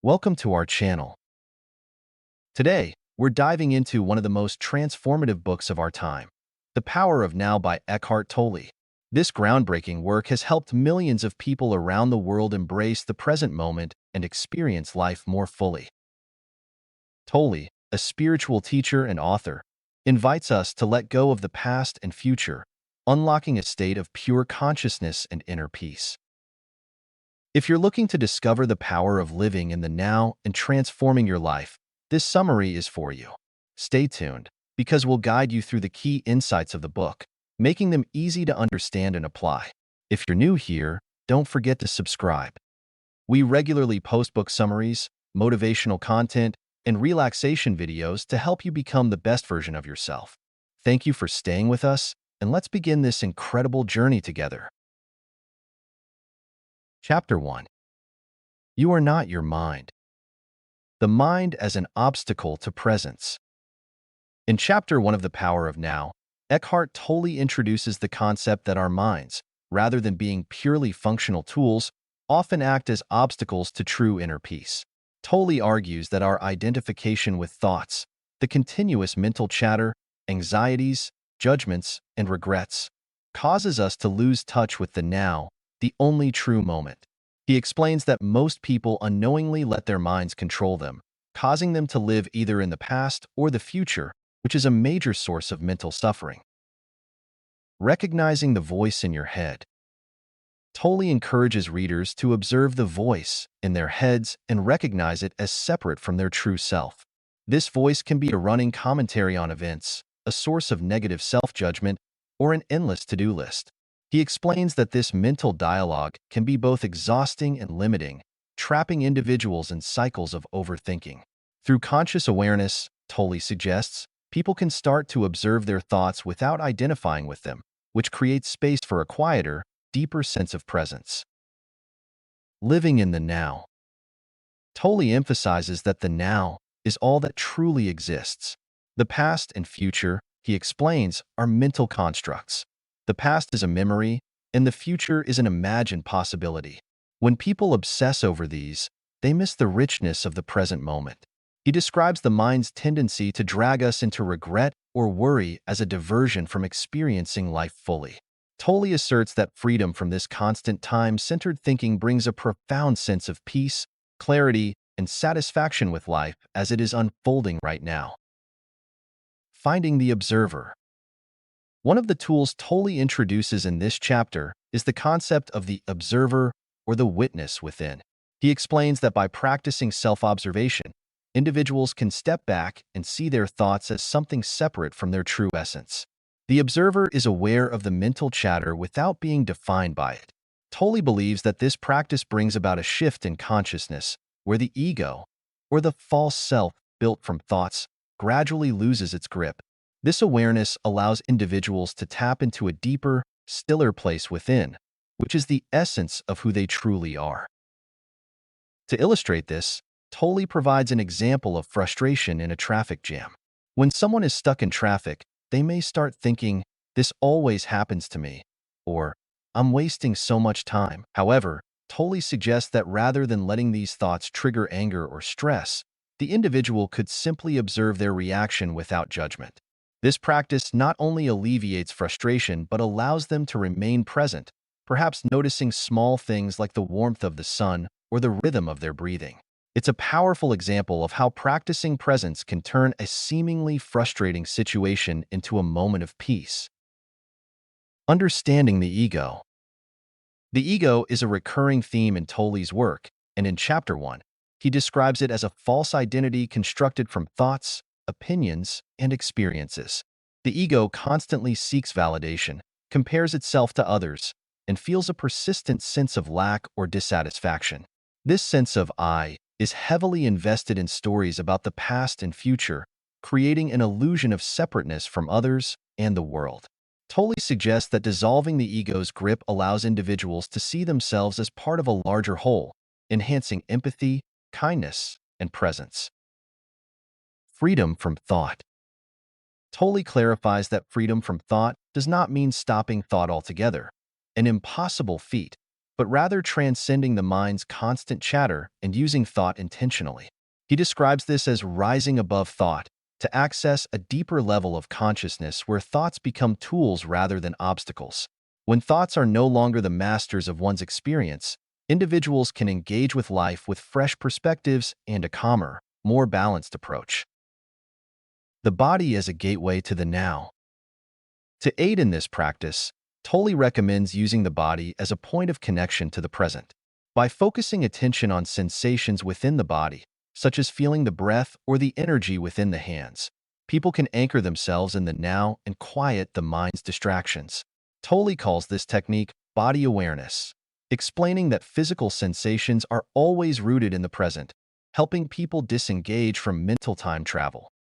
Welcome to our channel. Today, we're diving into one of the most transformative books of our time, The Power of Now by Eckhart Tolle. This groundbreaking work has helped millions of people around the world embrace the present moment and experience life more fully. Tolle, a spiritual teacher and author, invites us to let go of the past and future, unlocking a state of pure consciousness and inner peace. If you're looking to discover the power of living in the now and transforming your life, this summary is for you. Stay tuned, because we'll guide you through the key insights of the book, making them easy to understand and apply. If you're new here, don't forget to subscribe. We regularly post book summaries, motivational content, and relaxation videos to help you become the best version of yourself. Thank you for staying with us, and let's begin this incredible journey together. Chapter 1. You are not your mind. The mind as an obstacle to presence. In Chapter 1 of The Power of Now, Eckhart Tolle introduces the concept that our minds, rather than being purely functional tools, often act as obstacles to true inner peace. Tolle argues that our identification with thoughts, the continuous mental chatter, anxieties, judgments, and regrets, causes us to lose touch with the now, the only true moment. He explains that most people unknowingly let their minds control them, causing them to live either in the past or the future, which is a major source of mental suffering. Recognizing the voice in your head. Tolle encourages readers to observe the voice in their heads and recognize it as separate from their true self. This voice can be a running commentary on events, a source of negative self-judgment, or an endless to-do list. He explains that this mental dialogue can be both exhausting and limiting, trapping individuals in cycles of overthinking. Through conscious awareness, Tolle suggests, people can start to observe their thoughts without identifying with them, which creates space for a quieter, deeper sense of presence. Living in the now. Tolle emphasizes that the now is all that truly exists. The past and future, he explains, are mental constructs. The past is a memory, and the future is an imagined possibility. When people obsess over these, they miss the richness of the present moment. He describes the mind's tendency to drag us into regret or worry as a diversion from experiencing life fully. Tolle asserts that freedom from this constant time-centered thinking brings a profound sense of peace, clarity, and satisfaction with life as it is unfolding right now. Finding the observer. One of the tools Tolle introduces in this chapter is the concept of the observer or the witness within. He explains that by practicing self-observation, individuals can step back and see their thoughts as something separate from their true essence. The observer is aware of the mental chatter without being defined by it. Tolle believes that this practice brings about a shift in consciousness, where the ego, or the false self built from thoughts, gradually loses its grip. This awareness allows individuals to tap into a deeper, stiller place within, which is the essence of who they truly are. To illustrate this, Tolle provides an example of frustration in a traffic jam. When someone is stuck in traffic, they may start thinking, "This always happens to me," or "I'm wasting so much time." However, Tolle suggests that rather than letting these thoughts trigger anger or stress, the individual could simply observe their reaction without judgment. This practice not only alleviates frustration but allows them to remain present, perhaps noticing small things like the warmth of the sun or the rhythm of their breathing. It's a powerful example of how practicing presence can turn a seemingly frustrating situation into a moment of peace. Understanding the ego. The ego is a recurring theme in Tolle's work, and in Chapter 1, he describes it as a false identity constructed from thoughts, opinions, and experiences. The ego constantly seeks validation, compares itself to others, and feels a persistent sense of lack or dissatisfaction. This sense of I is heavily invested in stories about the past and future, creating an illusion of separateness from others and the world. Tolle suggests that dissolving the ego's grip allows individuals to see themselves as part of a larger whole, enhancing empathy, kindness, and presence. Freedom from thought. Tolle clarifies that freedom from thought does not mean stopping thought altogether, an impossible feat, but rather transcending the mind's constant chatter and using thought intentionally. He describes this as rising above thought, to access a deeper level of consciousness where thoughts become tools rather than obstacles. When thoughts are no longer the masters of one's experience, individuals can engage with life with fresh perspectives and a calmer, more balanced approach. The body as a gateway to the now. To aid in this practice, Tolle recommends using the body as a point of connection to the present. By focusing attention on sensations within the body, such as feeling the breath or the energy within the hands, people can anchor themselves in the now and quiet the mind's distractions. Tolle calls this technique body awareness, explaining that physical sensations are always rooted in the present, helping people disengage from mental time travel.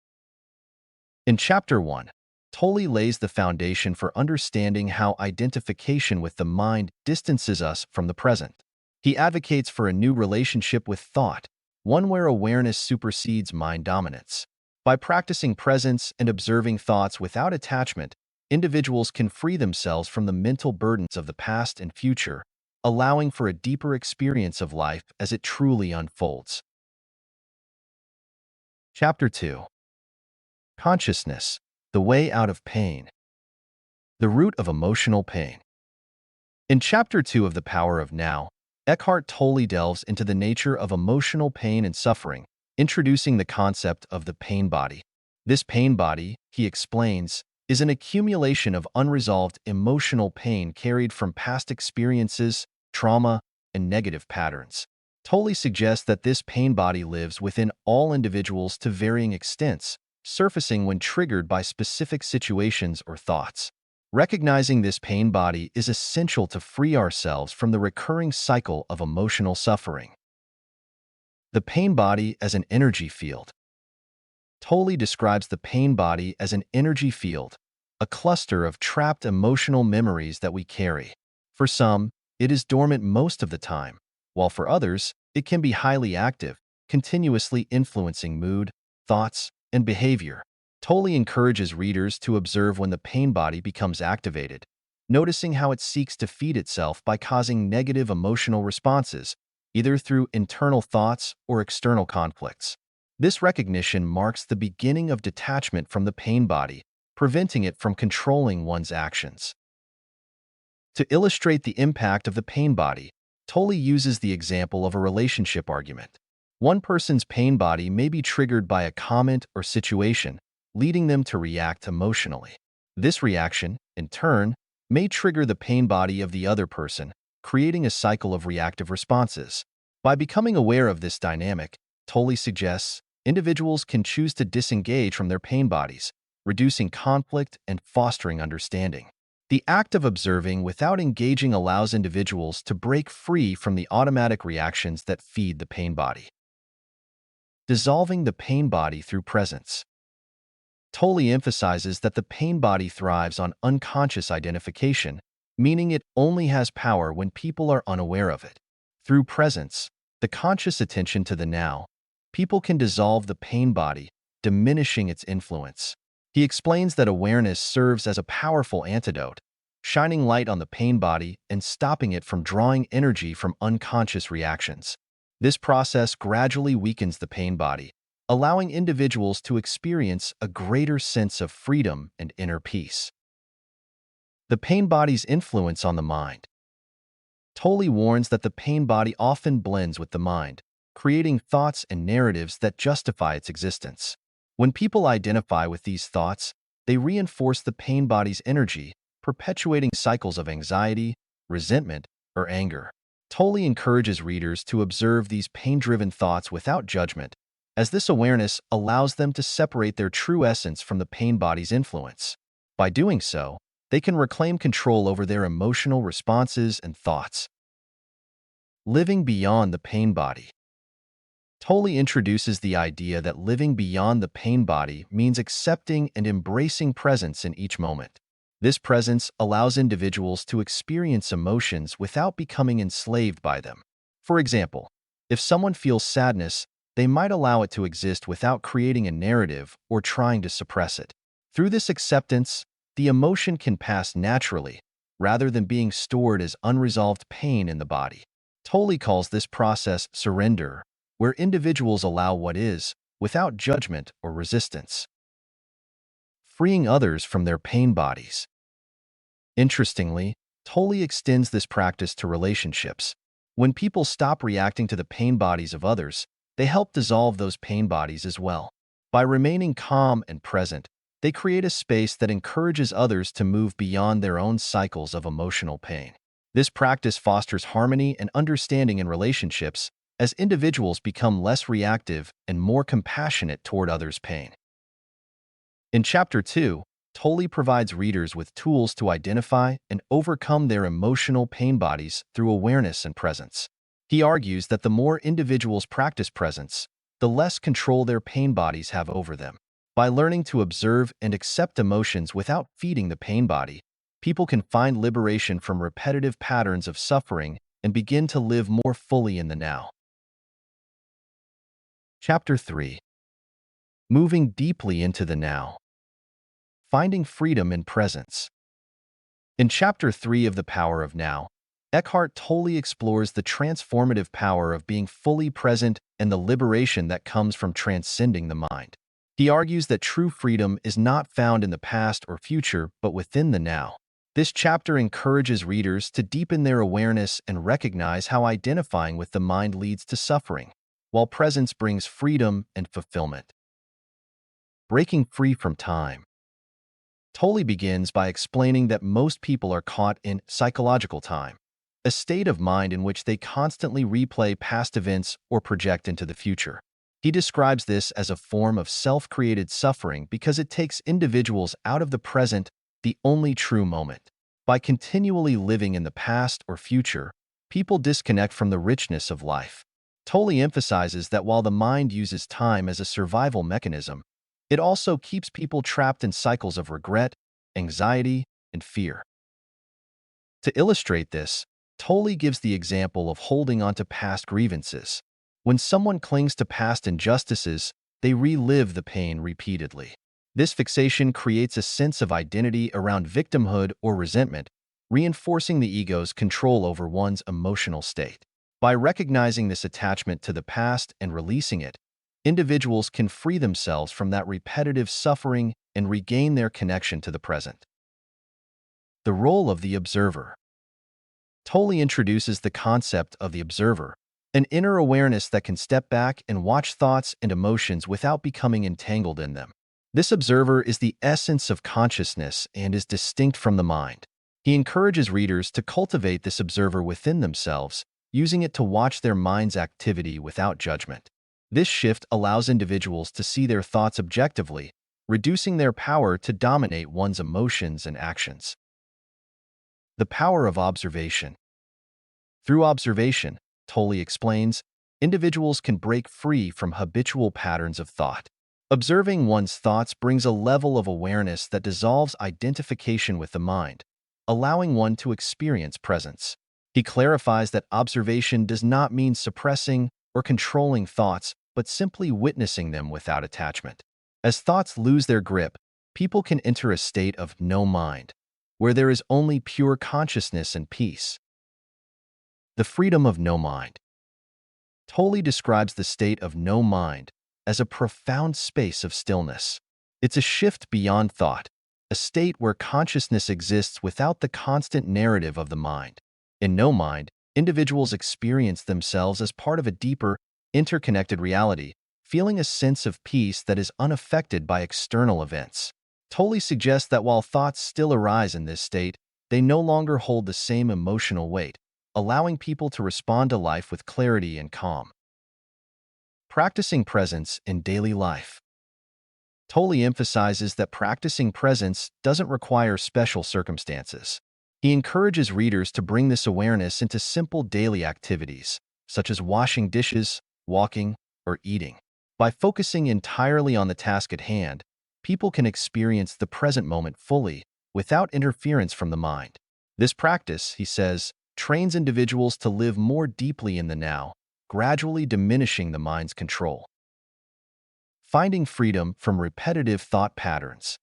In Chapter 1, Tolle lays the foundation for understanding how identification with the mind distances us from the present. He advocates for a new relationship with thought, one where awareness supersedes mind dominance. By practicing presence and observing thoughts without attachment, individuals can free themselves from the mental burdens of the past and future, allowing for a deeper experience of life as it truly unfolds. Chapter 2. Consciousness, the way out of pain. The root of emotional pain. In Chapter 2 of The Power of Now, Eckhart Tolle delves into the nature of emotional pain and suffering, introducing the concept of the pain body. This pain body, he explains, is an accumulation of unresolved emotional pain carried from past experiences, trauma, and negative patterns. Tolle suggests that this pain body lives within all individuals to varying extents, surfacing when triggered by specific situations or thoughts. Recognizing this pain body is essential to free ourselves from the recurring cycle of emotional suffering. The pain body as an energy field. Tolle describes the pain body as an energy field, a cluster of trapped emotional memories that we carry. For some, it is dormant most of the time, while for others, it can be highly active, continuously influencing mood, thoughts, and behavior. Tolle encourages readers to observe when the pain body becomes activated, noticing how it seeks to feed itself by causing negative emotional responses, either through internal thoughts or external conflicts. This recognition marks the beginning of detachment from the pain body, preventing it from controlling one's actions. To illustrate the impact of the pain body, Tolle uses the example of a relationship argument. One person's pain body may be triggered by a comment or situation, leading them to react emotionally. This reaction, in turn, may trigger the pain body of the other person, creating a cycle of reactive responses. By becoming aware of this dynamic, Tolle suggests individuals can choose to disengage from their pain bodies, reducing conflict and fostering understanding. The act of observing without engaging allows individuals to break free from the automatic reactions that feed the pain body. Dissolving the pain body through presence. Tolle emphasizes that the pain body thrives on unconscious identification, meaning it only has power when people are unaware of it. Through presence, the conscious attention to the now, people can dissolve the pain body, diminishing its influence. He explains that awareness serves as a powerful antidote, shining light on the pain body and stopping it from drawing energy from unconscious reactions. This process gradually weakens the pain body, allowing individuals to experience a greater sense of freedom and inner peace. The pain body's influence on the mind. Tolle warns that the pain body often blends with the mind, creating thoughts and narratives that justify its existence. When people identify with these thoughts, they reinforce the pain body's energy, perpetuating cycles of anxiety, resentment, or anger. Tolle encourages readers to observe these pain-driven thoughts without judgment, as this awareness allows them to separate their true essence from the pain body's influence. By doing so, they can reclaim control over their emotional responses and thoughts. Living beyond the pain body. Tolle introduces the idea that living beyond the pain body means accepting and embracing presence in each moment. This presence allows individuals to experience emotions without becoming enslaved by them. For example, if someone feels sadness, they might allow it to exist without creating a narrative or trying to suppress it. Through this acceptance, the emotion can pass naturally, rather than being stored as unresolved pain in the body. Tolle calls this process surrender, where individuals allow what is, without judgment or resistance. Freeing others from their pain bodies. Interestingly, Tolle extends this practice to relationships. When people stop reacting to the pain bodies of others, they help dissolve those pain bodies as well. By remaining calm and present, they create a space that encourages others to move beyond their own cycles of emotional pain. This practice fosters harmony and understanding in relationships as individuals become less reactive and more compassionate toward others' pain. In Chapter 2, Tolle provides readers with tools to identify and overcome their emotional pain bodies through awareness and presence. He argues that the more individuals practice presence, the less control their pain bodies have over them. By learning to observe and accept emotions without feeding the pain body, people can find liberation from repetitive patterns of suffering and begin to live more fully in the now. Chapter 3. Moving deeply into the now. Finding freedom in presence. In Chapter 3 of The Power of Now, Eckhart Tolle explores the transformative power of being fully present and the liberation that comes from transcending the mind. He argues that true freedom is not found in the past or future, but within the now. This chapter encourages readers to deepen their awareness and recognize how identifying with the mind leads to suffering, while presence brings freedom and fulfillment. Breaking free from time. Tolle begins by explaining that most people are caught in psychological time, a state of mind in which they constantly replay past events or project into the future. He describes this as a form of self-created suffering because it takes individuals out of the present, the only true moment. By continually living in the past or future, people disconnect from the richness of life. Tolle emphasizes that while the mind uses time as a survival mechanism, it also keeps people trapped in cycles of regret, anxiety, and fear. To illustrate this, Tolle gives the example of holding onto past grievances. When someone clings to past injustices, they relive the pain repeatedly. This fixation creates a sense of identity around victimhood or resentment, reinforcing the ego's control over one's emotional state. By recognizing this attachment to the past and releasing it, individuals can free themselves from that repetitive suffering and regain their connection to the present. The role of the observer. Tolle introduces the concept of the observer, an inner awareness that can step back and watch thoughts and emotions without becoming entangled in them. This observer is the essence of consciousness and is distinct from the mind. He encourages readers to cultivate this observer within themselves, using it to watch their mind's activity without judgment. This shift allows individuals to see their thoughts objectively, reducing their power to dominate one's emotions and actions. The power of observation. Through observation, Tolle explains, individuals can break free from habitual patterns of thought. Observing one's thoughts brings a level of awareness that dissolves identification with the mind, allowing one to experience presence. He clarifies that observation does not mean suppressing or controlling thoughts, but simply witnessing them without attachment. As thoughts lose their grip, people can enter a state of no mind, where there is only pure consciousness and peace. The freedom of no mind. Tolle describes the state of no mind as a profound space of stillness. It's a shift beyond thought, a state where consciousness exists without the constant narrative of the mind. In no mind, individuals experience themselves as part of a deeper, interconnected reality, feeling a sense of peace that is unaffected by external events. Tolle suggests that while thoughts still arise in this state, they no longer hold the same emotional weight, allowing people to respond to life with clarity and calm. Practicing presence in daily life. Tolle emphasizes that practicing presence doesn't require special circumstances. He encourages readers to bring this awareness into simple daily activities, such as washing dishes, walking, or eating. By focusing entirely on the task at hand, people can experience the present moment fully, without interference from the mind. This practice, he says, trains individuals to live more deeply in the now, gradually diminishing the mind's control. Finding freedom from repetitive thought patterns.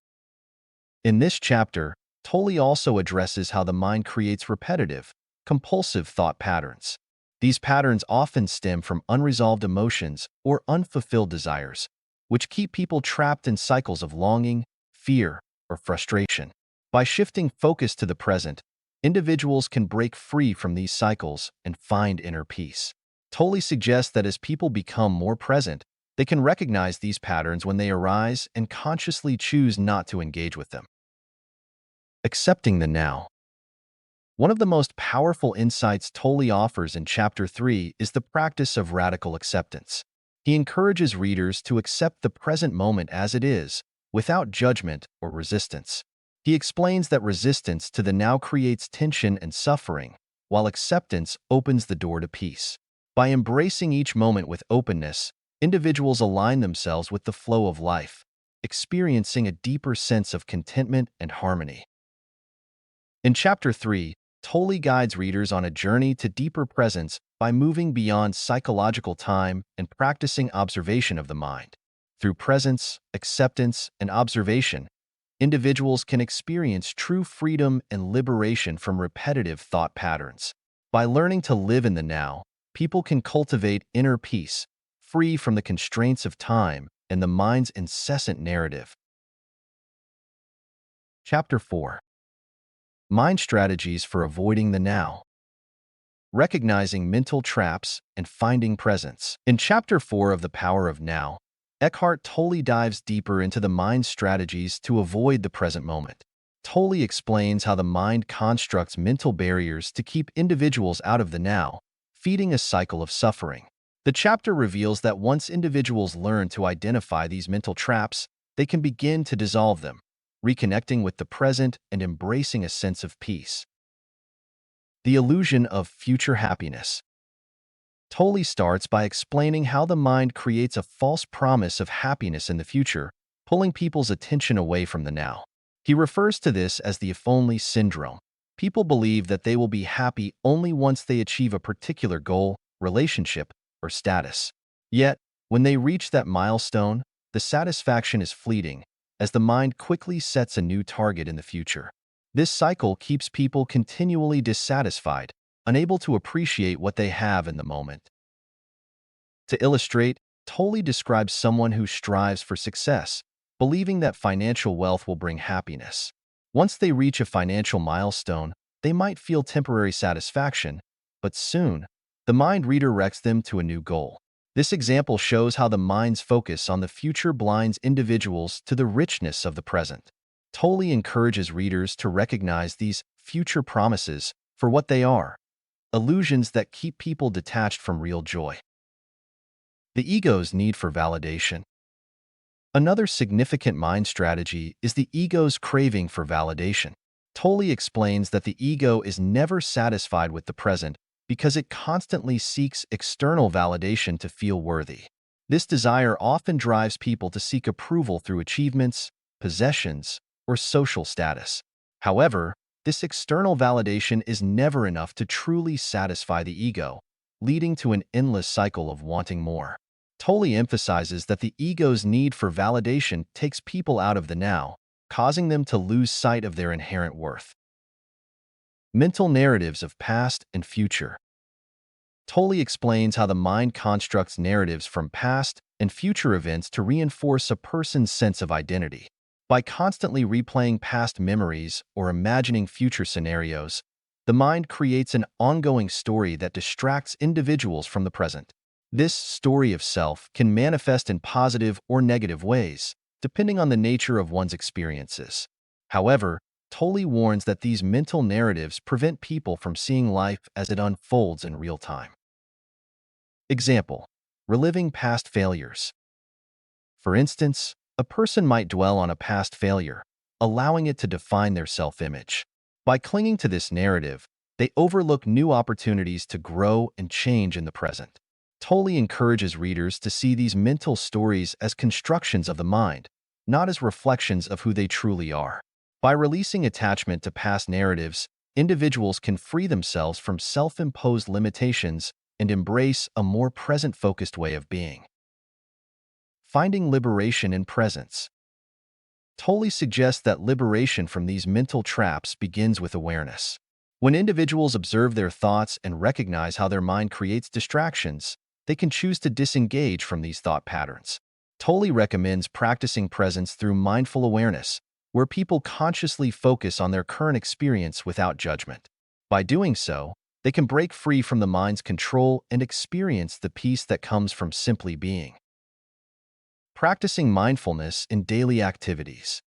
In this chapter, Tolle also addresses how the mind creates repetitive, compulsive thought patterns. These patterns often stem from unresolved emotions or unfulfilled desires, which keep people trapped in cycles of longing, fear, or frustration. By shifting focus to the present, individuals can break free from these cycles and find inner peace. Tolle suggests that as people become more present, they can recognize these patterns when they arise and consciously choose not to engage with them. Accepting the now. One of the most powerful insights Tolle offers in Chapter 3 is the practice of radical acceptance. He encourages readers to accept the present moment as it is, without judgment or resistance. He explains that resistance to the now creates tension and suffering, while acceptance opens the door to peace. By embracing each moment with openness, individuals align themselves with the flow of life, experiencing a deeper sense of contentment and harmony. In Chapter 3, Tolle guides readers on a journey to deeper presence by moving beyond psychological time and practicing observation of the mind. Through presence, acceptance, and observation, individuals can experience true freedom and liberation from repetitive thought patterns. By learning to live in the now, people can cultivate inner peace, free from the constraints of time and the mind's incessant narrative. Chapter 4. Mind strategies for avoiding the now. Recognizing mental traps and finding presence. In Chapter 4 of The Power of Now, Eckhart Tolle dives deeper into the mind's strategies to avoid the present moment. Tolle explains how the mind constructs mental barriers to keep individuals out of the now, feeding a cycle of suffering. The chapter reveals that once individuals learn to identify these mental traps, they can begin to dissolve them, reconnecting with the present and embracing a sense of peace. The illusion of future happiness. Tolle starts by explaining how the mind creates a false promise of happiness in the future, pulling people's attention away from the now. He refers to this as the if only syndrome. People believe that they will be happy only once they achieve a particular goal, relationship, or status. Yet, when they reach that milestone, the satisfaction is fleeting, as the mind quickly sets a new target in the future. This cycle keeps people continually dissatisfied, unable to appreciate what they have in the moment. To illustrate, Tolle describes someone who strives for success, believing that financial wealth will bring happiness. Once they reach a financial milestone, they might feel temporary satisfaction, but soon, the mind redirects them to a new goal. This example shows how the mind's focus on the future blinds individuals to the richness of the present. Tolle encourages readers to recognize these future promises for what they are, illusions that keep people detached from real joy. The ego's need for validation. Another significant mind strategy is the ego's craving for validation. Tolle explains that the ego is never satisfied with the present because it constantly seeks external validation to feel worthy. This desire often drives people to seek approval through achievements, possessions, or social status. However, this external validation is never enough to truly satisfy the ego, leading to an endless cycle of wanting more. Tolle emphasizes that the ego's need for validation takes people out of the now, causing them to lose sight of their inherent worth. Mental narratives of past and future. Tolle explains how the mind constructs narratives from past and future events to reinforce a person's sense of identity. By constantly replaying past memories or imagining future scenarios, the mind creates an ongoing story that distracts individuals from the present. This story of self can manifest in positive or negative ways, depending on the nature of one's experiences. However, Tolle warns that these mental narratives prevent people from seeing life as it unfolds in real time. Example: reliving past failures. For instance, a person might dwell on a past failure, allowing it to define their self-image. By clinging to this narrative, they overlook new opportunities to grow and change in the present. Tolle encourages readers to see these mental stories as constructions of the mind, not as reflections of who they truly are. By releasing attachment to past narratives, individuals can free themselves from self-imposed limitations and embrace a more present-focused way of being. Finding liberation in presence. Tolle suggests that liberation from these mental traps begins with awareness. When individuals observe their thoughts and recognize how their mind creates distractions, they can choose to disengage from these thought patterns. Tolle recommends practicing presence through mindful awareness, where people consciously focus on their current experience without judgment. By doing so, they can break free from the mind's control and experience the peace that comes from simply being. Practicing mindfulness in daily activities.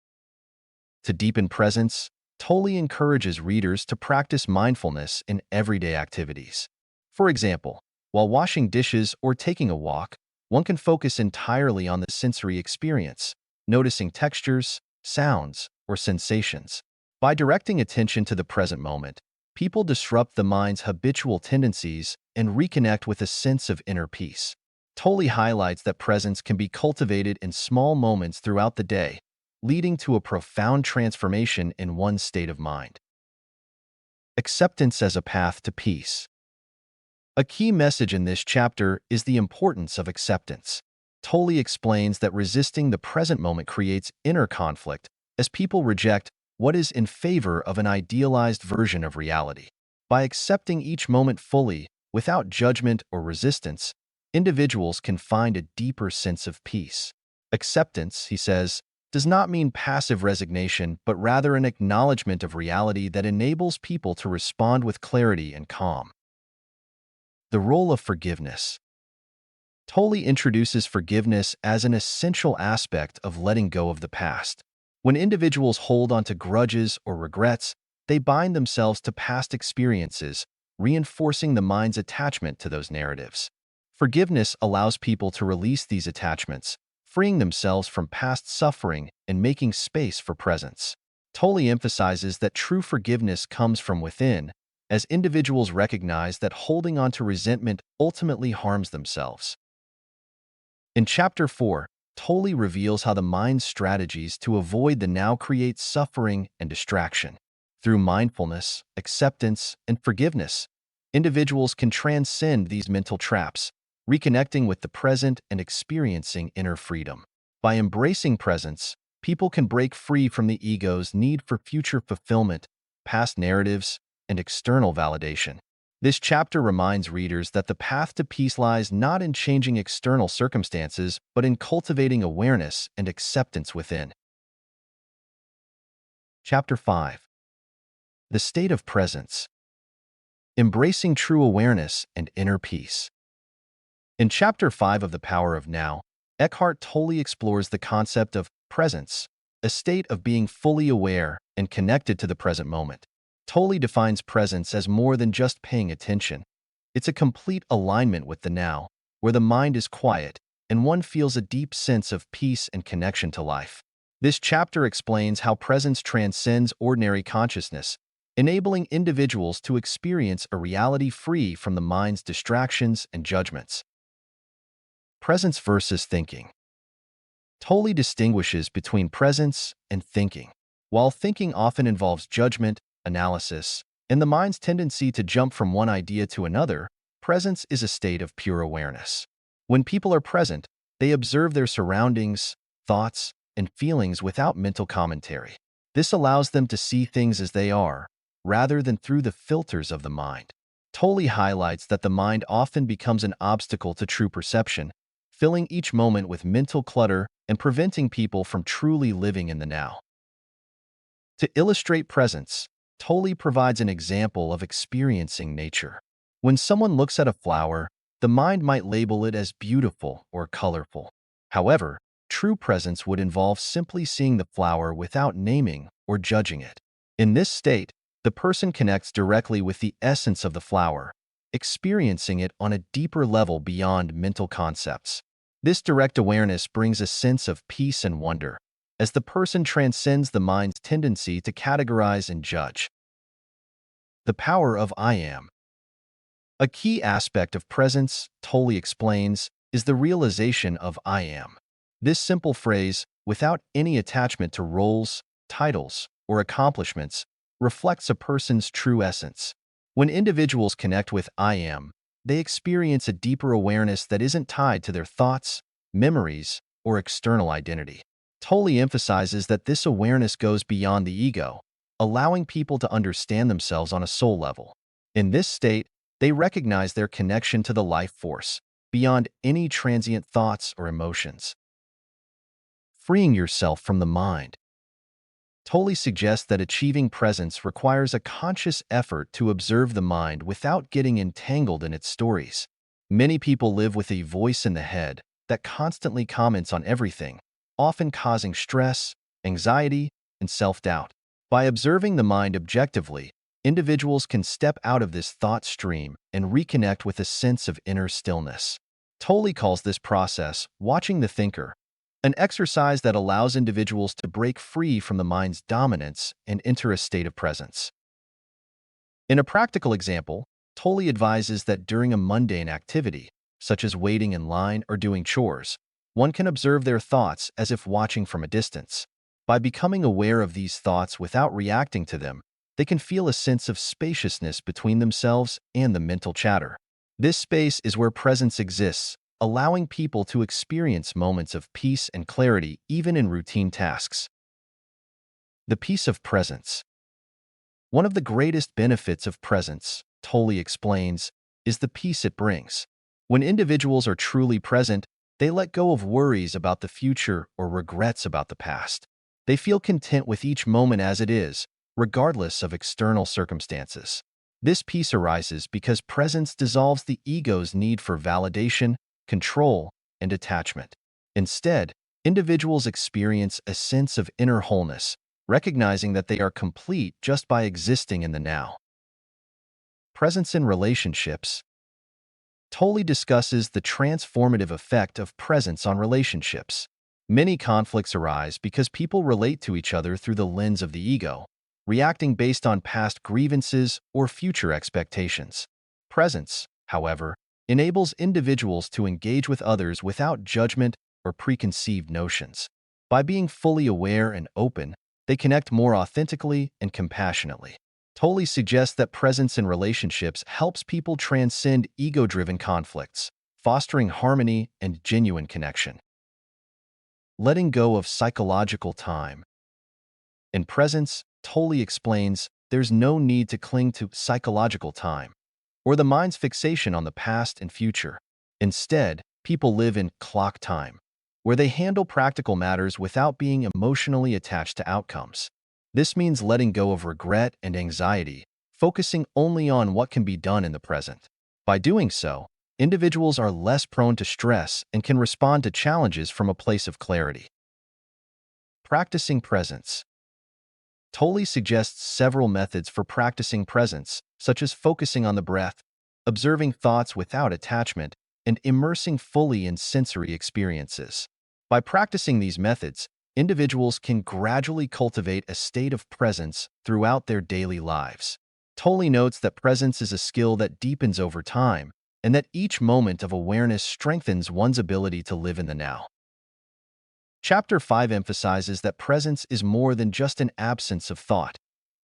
To deepen presence, Tolle encourages readers to practice mindfulness in everyday activities. For example, while washing dishes or taking a walk, one can focus entirely on the sensory experience, noticing textures, sounds, or sensations. By directing attention to the present moment, people disrupt the mind's habitual tendencies and reconnect with a sense of inner peace. Tolle highlights that presence can be cultivated in small moments throughout the day, leading to a profound transformation in one's state of mind. Acceptance as a path to peace. A key message in this chapter is the importance of acceptance. Tolle explains that resisting the present moment creates inner conflict as people reject what is in favor of an idealized version of reality. By accepting each moment fully, without judgment or resistance, individuals can find a deeper sense of peace. Acceptance, he says, does not mean passive resignation, but rather an acknowledgement of reality that enables people to respond with clarity and calm. The role of forgiveness. Tolle introduces forgiveness as an essential aspect of letting go of the past. When individuals hold onto grudges or regrets, they bind themselves to past experiences, reinforcing the mind's attachment to those narratives. Forgiveness allows people to release these attachments, freeing themselves from past suffering and making space for presence. Tolle emphasizes that true forgiveness comes from within, as individuals recognize that holding on to resentment ultimately harms themselves. In Chapter 4, Tolle reveals how the mind's strategies to avoid the now create suffering and distraction. Through mindfulness, acceptance, and forgiveness, individuals can transcend these mental traps, reconnecting with the present and experiencing inner freedom. By embracing presence, people can break free from the ego's need for future fulfillment, past narratives, and external validation. This chapter reminds readers that the path to peace lies not in changing external circumstances, but in cultivating awareness and acceptance within. Chapter 5. The State of Presence. Embracing True Awareness and Inner Peace. In Chapter 5 of The Power of Now, Eckhart Tolle explores the concept of presence, a state of being fully aware and connected to the present moment. Tolle defines presence as more than just paying attention. It's a complete alignment with the now, where the mind is quiet and one feels a deep sense of peace and connection to life. This chapter explains how presence transcends ordinary consciousness, enabling individuals to experience a reality free from the mind's distractions and judgments. Presence versus thinking. Tolle distinguishes between presence and thinking. While thinking often involves judgment, analysis, and the mind's tendency to jump from one idea to another, presence is a state of pure awareness. When people are present, they observe their surroundings, thoughts, and feelings without mental commentary. This allows them to see things as they are, rather than through the filters of the mind. Tolle highlights that the mind often becomes an obstacle to true perception, filling each moment with mental clutter and preventing people from truly living in the now. To illustrate presence, Tolle provides an example of experiencing nature. When someone looks at a flower, the mind might label it as beautiful or colorful. However, true presence would involve simply seeing the flower without naming or judging it. In this state, the person connects directly with the essence of the flower, experiencing it on a deeper level beyond mental concepts. This direct awareness brings a sense of peace and wonder, as the person transcends the mind's tendency to categorize and judge. The power of I am. A key aspect of presence, Tolle explains, is the realization of I am. This simple phrase, without any attachment to roles, titles, or accomplishments, reflects a person's true essence. When individuals connect with I am, they experience a deeper awareness that isn't tied to their thoughts, memories, or external identity. Tolle emphasizes that this awareness goes beyond the ego, allowing people to understand themselves on a soul level. In this state, they recognize their connection to the life force, beyond any transient thoughts or emotions. Freeing yourself from the mind. Tolle suggests that achieving presence requires a conscious effort to observe the mind without getting entangled in its stories. Many people live with a voice in the head that constantly comments on everything, often causing stress, anxiety, and self-doubt. By observing the mind objectively, individuals can step out of this thought stream and reconnect with a sense of inner stillness. Tolle calls this process watching the thinker, an exercise that allows individuals to break free from the mind's dominance and enter a state of presence. In a practical example, Tolle advises that during a mundane activity, such as waiting in line or doing chores, one can observe their thoughts as if watching from a distance. By becoming aware of these thoughts without reacting to them, they can feel a sense of spaciousness between themselves and the mental chatter. This space is where presence exists, allowing people to experience moments of peace and clarity even in routine tasks. The peace of presence. One of the greatest benefits of presence, Tolle explains, is the peace it brings. When individuals are truly present, they let go of worries about the future or regrets about the past. They feel content with each moment as it is, regardless of external circumstances. This peace arises because presence dissolves the ego's need for validation, control, and attachment. Instead, individuals experience a sense of inner wholeness, recognizing that they are complete just by existing in the now. Presence in relationships. Tolle discusses the transformative effect of presence on relationships. Many conflicts arise because people relate to each other through the lens of the ego, reacting based on past grievances or future expectations. Presence, however, enables individuals to engage with others without judgment or preconceived notions. By being fully aware and open, they connect more authentically and compassionately. Tolle suggests that presence in relationships helps people transcend ego-driven conflicts, fostering harmony and genuine connection. Letting go of psychological time. In presence, Tolle explains there's no need to cling to psychological time, or the mind's fixation on the past and future. Instead, people live in clock time, where they handle practical matters without being emotionally attached to outcomes. This means letting go of regret and anxiety, focusing only on what can be done in the present. By doing so, individuals are less prone to stress and can respond to challenges from a place of clarity. Practicing presence. Tolle suggests several methods for practicing presence, such as focusing on the breath, observing thoughts without attachment, and immersing fully in sensory experiences. By practicing these methods, individuals can gradually cultivate a state of presence throughout their daily lives. Tolle notes that presence is a skill that deepens over time, and that each moment of awareness strengthens one's ability to live in the now. Chapter 5 emphasizes that presence is more than just an absence of thought.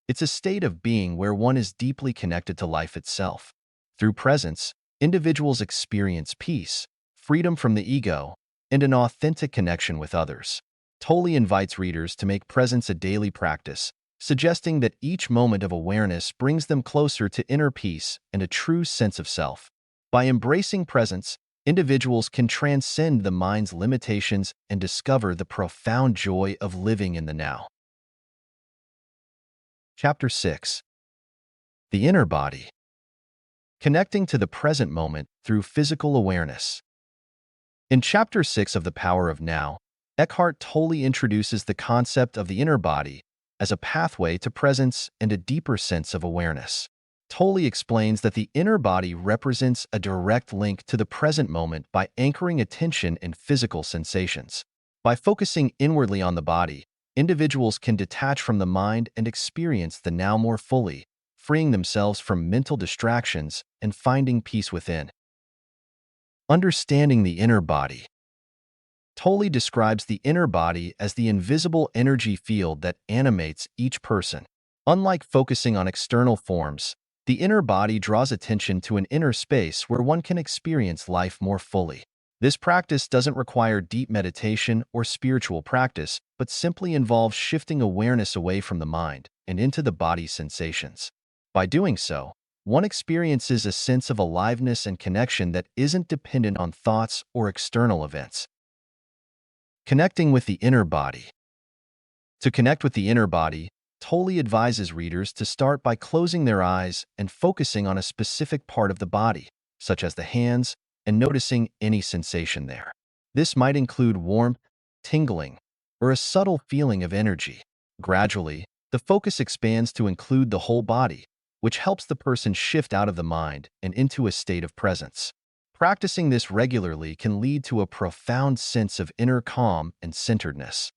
It's a state of being where one is deeply connected to life itself. Through presence, individuals experience peace, freedom from the ego, and an authentic connection with others. Tolle invites readers to make presence a daily practice, suggesting that each moment of awareness brings them closer to inner peace and a true sense of self. By embracing presence, individuals can transcend the mind's limitations and discover the profound joy of living in the now. Chapter 6. The Inner Body. Connecting to the present moment through physical awareness. In Chapter 6 of The Power of Now, Eckhart Tolle introduces the concept of the inner body as a pathway to presence and a deeper sense of awareness. Tolle explains that the inner body represents a direct link to the present moment by anchoring attention in physical sensations. By focusing inwardly on the body, individuals can detach from the mind and experience the now more fully, freeing themselves from mental distractions and finding peace within. Understanding the inner body. Tolle describes the inner body as the invisible energy field that animates each person. Unlike focusing on external forms, the inner body draws attention to an inner space where one can experience life more fully. This practice doesn't require deep meditation or spiritual practice, but simply involves shifting awareness away from the mind and into the body's sensations. By doing so, one experiences a sense of aliveness and connection that isn't dependent on thoughts or external events. Connecting with the inner body. To connect with the inner body, Tolle advises readers to start by closing their eyes and focusing on a specific part of the body, such as the hands, and noticing any sensation there. This might include warmth, tingling, or a subtle feeling of energy. Gradually, the focus expands to include the whole body, which helps the person shift out of the mind and into a state of presence. Practicing this regularly can lead to a profound sense of inner calm and centeredness.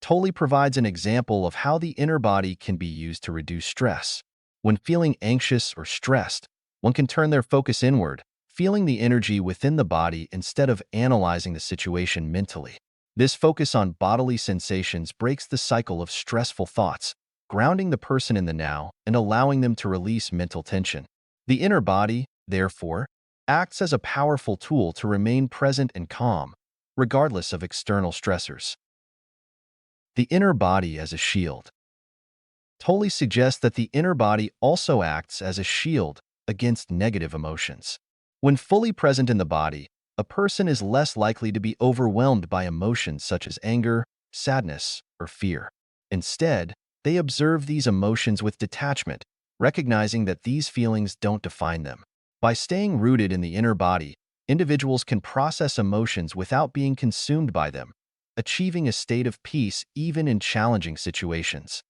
Tolle provides an example of how the inner body can be used to reduce stress. When feeling anxious or stressed, one can turn their focus inward, feeling the energy within the body instead of analyzing the situation mentally. This focus on bodily sensations breaks the cycle of stressful thoughts, grounding the person in the now and allowing them to release mental tension. The inner body, therefore, acts as a powerful tool to remain present and calm, regardless of external stressors. The inner body as a shield. Tolle suggests that the inner body also acts as a shield against negative emotions. When fully present in the body, a person is less likely to be overwhelmed by emotions such as anger, sadness, or fear. Instead, they observe these emotions with detachment, recognizing that these feelings don't define them. By staying rooted in the inner body, individuals can process emotions without being consumed by them, achieving a state of peace even in challenging situations.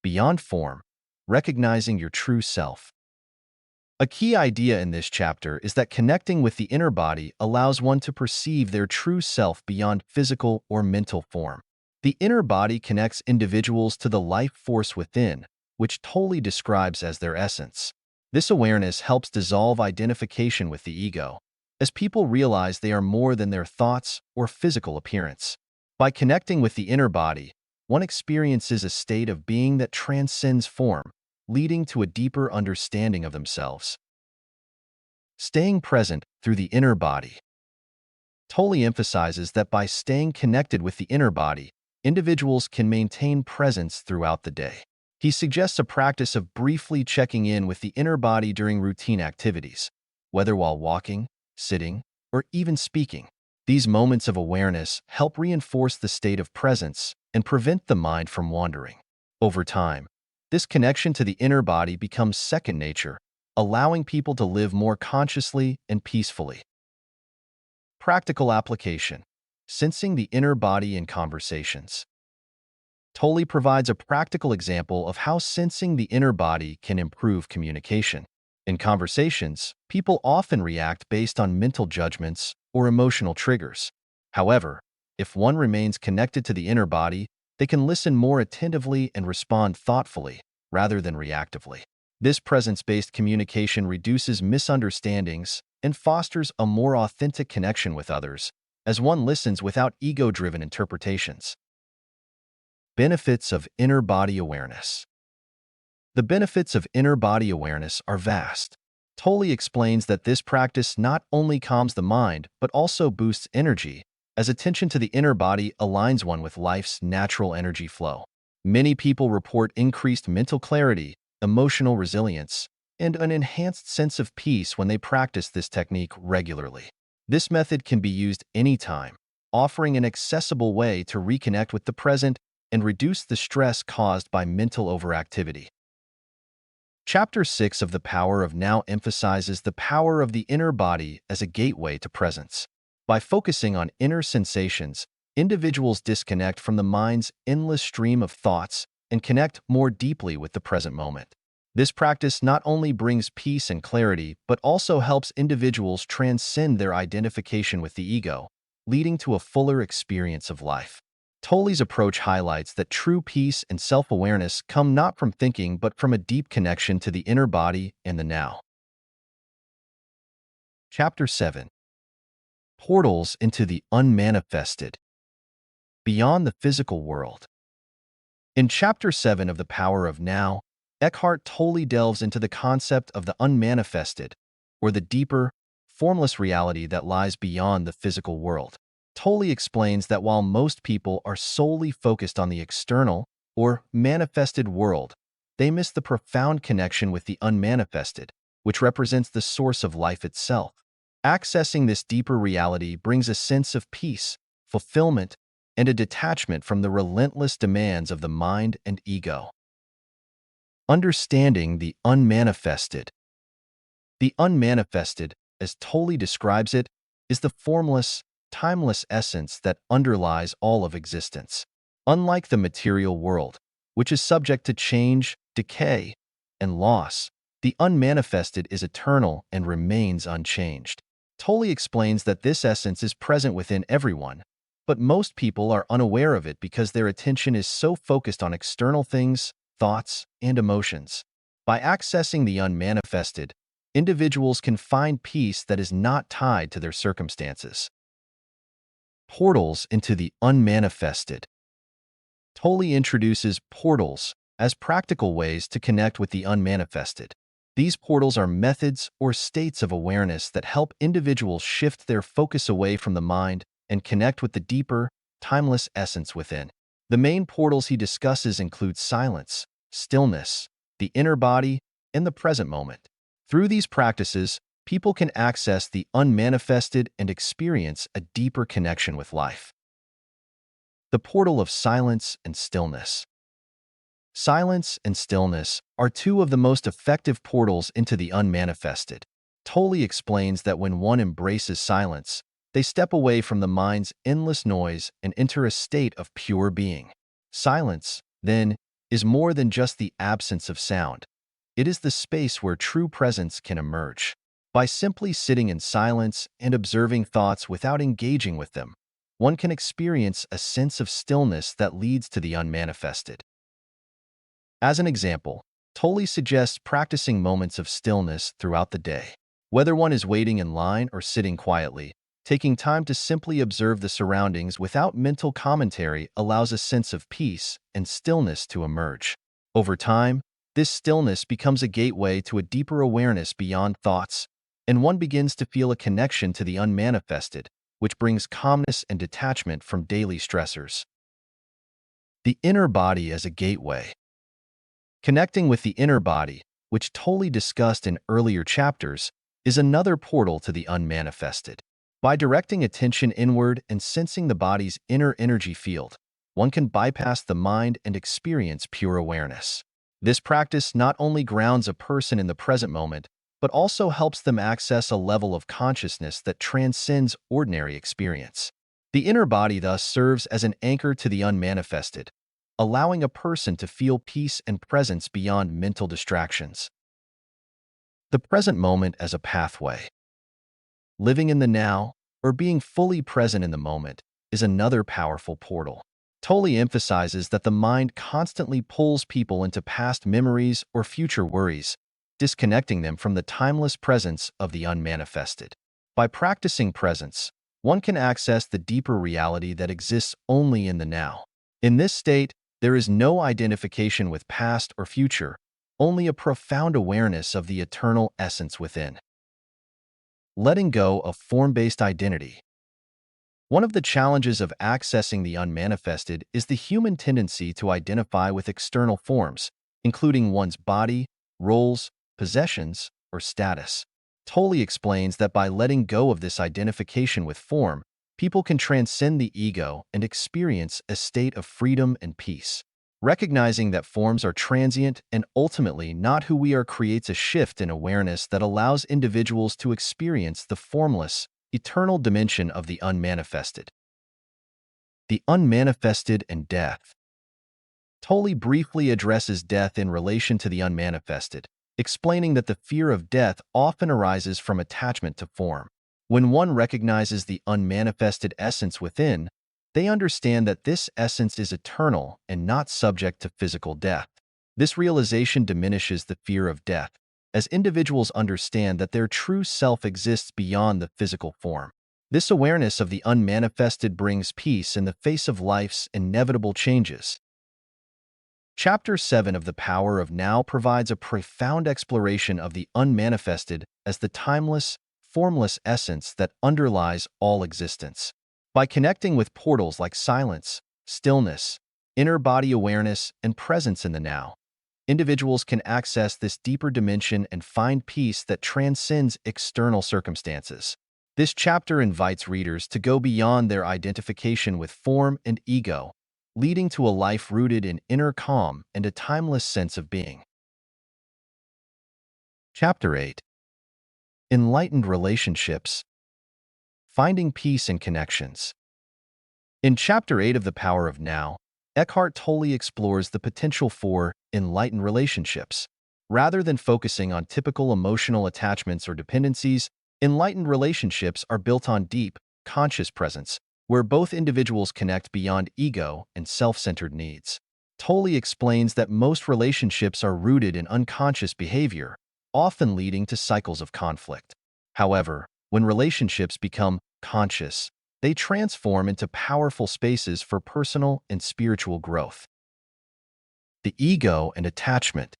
Beyond form, recognizing your true self. A key idea in this chapter is that connecting with the inner body allows one to perceive their true self beyond physical or mental form. The inner body connects individuals to the life force within, which Tolle describes as their essence. This awareness helps dissolve identification with the ego, as people realize they are more than their thoughts or physical appearance. By connecting with the inner body, one experiences a state of being that transcends form, leading to a deeper understanding of themselves. Staying present through the inner body. Tolle emphasizes that by staying connected with the inner body, individuals can maintain presence throughout the day. He suggests a practice of briefly checking in with the inner body during routine activities, whether while walking, sitting, or even speaking. These moments of awareness help reinforce the state of presence and prevent the mind from wandering. Over time, this connection to the inner body becomes second nature, allowing people to live more consciously and peacefully. Practical application. Sensing the inner body in conversations. Tolle provides a practical example of how sensing the inner body can improve communication. In conversations, people often react based on mental judgments or emotional triggers. However, if one remains connected to the inner body, they can listen more attentively and respond thoughtfully, rather than reactively. This presence-based communication reduces misunderstandings and fosters a more authentic connection with others, as one listens without ego-driven interpretations. Benefits of inner body awareness. The benefits of inner body awareness are vast. Tolle explains that this practice not only calms the mind, but also boosts energy, as attention to the inner body aligns one with life's natural energy flow. Many people report increased mental clarity, emotional resilience, and an enhanced sense of peace when they practice this technique regularly. This method can be used anytime, offering an accessible way to reconnect with the present and reduce the stress caused by mental overactivity. Chapter 6 of The Power of Now emphasizes the power of the inner body as a gateway to presence. By focusing on inner sensations, individuals disconnect from the mind's endless stream of thoughts and connect more deeply with the present moment. This practice not only brings peace and clarity, but also helps individuals transcend their identification with the ego, leading to a fuller experience of life. Tolle's approach highlights that true peace and self-awareness come not from thinking but from a deep connection to the inner body and the now. Chapter 7. Portals into the unmanifested. Beyond the physical world. In Chapter 7 of The Power of Now, Eckhart Tolle delves into the concept of the unmanifested, or the deeper, formless reality that lies beyond the physical world. Tolle explains that while most people are solely focused on the external or manifested world, they miss the profound connection with the unmanifested, which represents the source of life itself. Accessing this deeper reality brings a sense of peace, fulfillment, and a detachment from the relentless demands of the mind and ego. Understanding the unmanifested. The unmanifested, as Tolle describes it, is the formless, timeless essence that underlies all of existence. Unlike the material world, which is subject to change, decay, and loss, the unmanifested is eternal and remains unchanged. Tolle explains that this essence is present within everyone, but most people are unaware of it because their attention is so focused on external things, thoughts, and emotions. By accessing the unmanifested, individuals can find peace that is not tied to their circumstances. Portals into the unmanifested. Tolle introduces portals as practical ways to connect with the unmanifested. These portals are methods or states of awareness that help individuals shift their focus away from the mind and connect with the deeper, timeless essence within. The main portals he discusses include silence, stillness, the inner body, and the present moment. Through these practices, people can access the unmanifested and experience a deeper connection with life. The portal of silence and stillness. Silence and stillness are two of the most effective portals into the unmanifested. Tolle explains that when one embraces silence, they step away from the mind's endless noise and enter a state of pure being. Silence, then, is more than just the absence of sound. It is the space where true presence can emerge. By simply sitting in silence and observing thoughts without engaging with them, one can experience a sense of stillness that leads to the unmanifested. As an example, Tolle suggests practicing moments of stillness throughout the day. Whether one is waiting in line or sitting quietly, taking time to simply observe the surroundings without mental commentary allows a sense of peace and stillness to emerge. Over time, this stillness becomes a gateway to a deeper awareness beyond thoughts, and one begins to feel a connection to the unmanifested, which brings calmness and detachment from daily stressors. The inner body as a gateway. Connecting with the inner body, which Tolle discussed in earlier chapters, is another portal to the unmanifested. By directing attention inward and sensing the body's inner energy field, one can bypass the mind and experience pure awareness. This practice not only grounds a person in the present moment, but also helps them access a level of consciousness that transcends ordinary experience. The inner body thus serves as an anchor to the unmanifested, allowing a person to feel peace and presence beyond mental distractions. The present moment as a pathway. Living in the now, or being fully present in the moment, is another powerful portal. Tolle emphasizes that the mind constantly pulls people into past memories or future worries, disconnecting them from the timeless presence of the unmanifested. By practicing presence, one can access the deeper reality that exists only in the now. In this state, there is no identification with past or future, only a profound awareness of the eternal essence within. Letting go of form-based identity. One of the challenges of accessing the unmanifested is the human tendency to identify with external forms, including one's body, roles, possessions, or status. Tolle explains that by letting go of this identification with form, people can transcend the ego and experience a state of freedom and peace. Recognizing that forms are transient and ultimately not who we are creates a shift in awareness that allows individuals to experience the formless, eternal dimension of the unmanifested. The unmanifested and death. Tolle briefly addresses death in relation to the unmanifested, explaining that the fear of death often arises from attachment to form. When one recognizes the unmanifested essence within, they understand that this essence is eternal and not subject to physical death. This realization diminishes the fear of death, as individuals understand that their true self exists beyond the physical form. This awareness of the unmanifested brings peace in the face of life's inevitable changes. Chapter 7 of The Power of Now provides a profound exploration of the unmanifested as the timeless, formless essence that underlies all existence. By connecting with portals like silence, stillness, inner body awareness, and presence in the now, individuals can access this deeper dimension and find peace that transcends external circumstances. This chapter invites readers to go beyond their identification with form and ego, leading to a life rooted in inner calm and a timeless sense of being. Chapter 8. Enlightened Relationships. Finding Peace in Connections. In Chapter 8 of The Power of Now, Eckhart Tolle explores the potential for enlightened relationships. Rather than focusing on typical emotional attachments or dependencies, enlightened relationships are built on deep, conscious presence, where both individuals connect beyond ego and self-centered needs. Tolle explains that most relationships are rooted in unconscious behavior, often leading to cycles of conflict. However, when relationships become conscious, they transform into powerful spaces for personal and spiritual growth. The ego and attachment.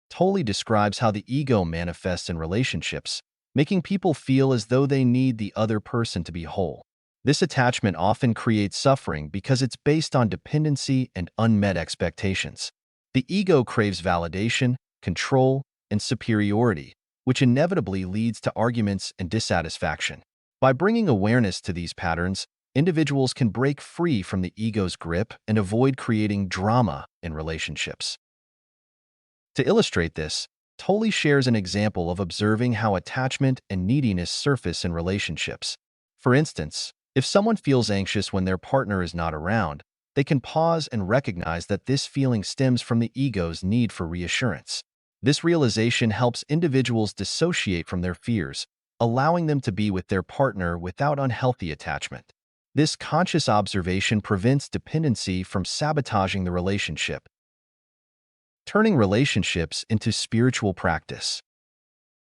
Tolle describes how the ego manifests in relationships, making people feel as though they need the other person to be whole. This attachment often creates suffering because it's based on dependency and unmet expectations. The ego craves validation, control, and superiority, which inevitably leads to arguments and dissatisfaction. By bringing awareness to these patterns, individuals can break free from the ego's grip and avoid creating drama in relationships. To illustrate this, Tolle shares an example of observing how attachment and neediness surface in relationships. For instance, if someone feels anxious when their partner is not around, they can pause and recognize that this feeling stems from the ego's need for reassurance. This realization helps individuals dissociate from their fears, allowing them to be with their partner without unhealthy attachment. This conscious observation prevents dependency from sabotaging the relationship. Turning relationships into spiritual practice.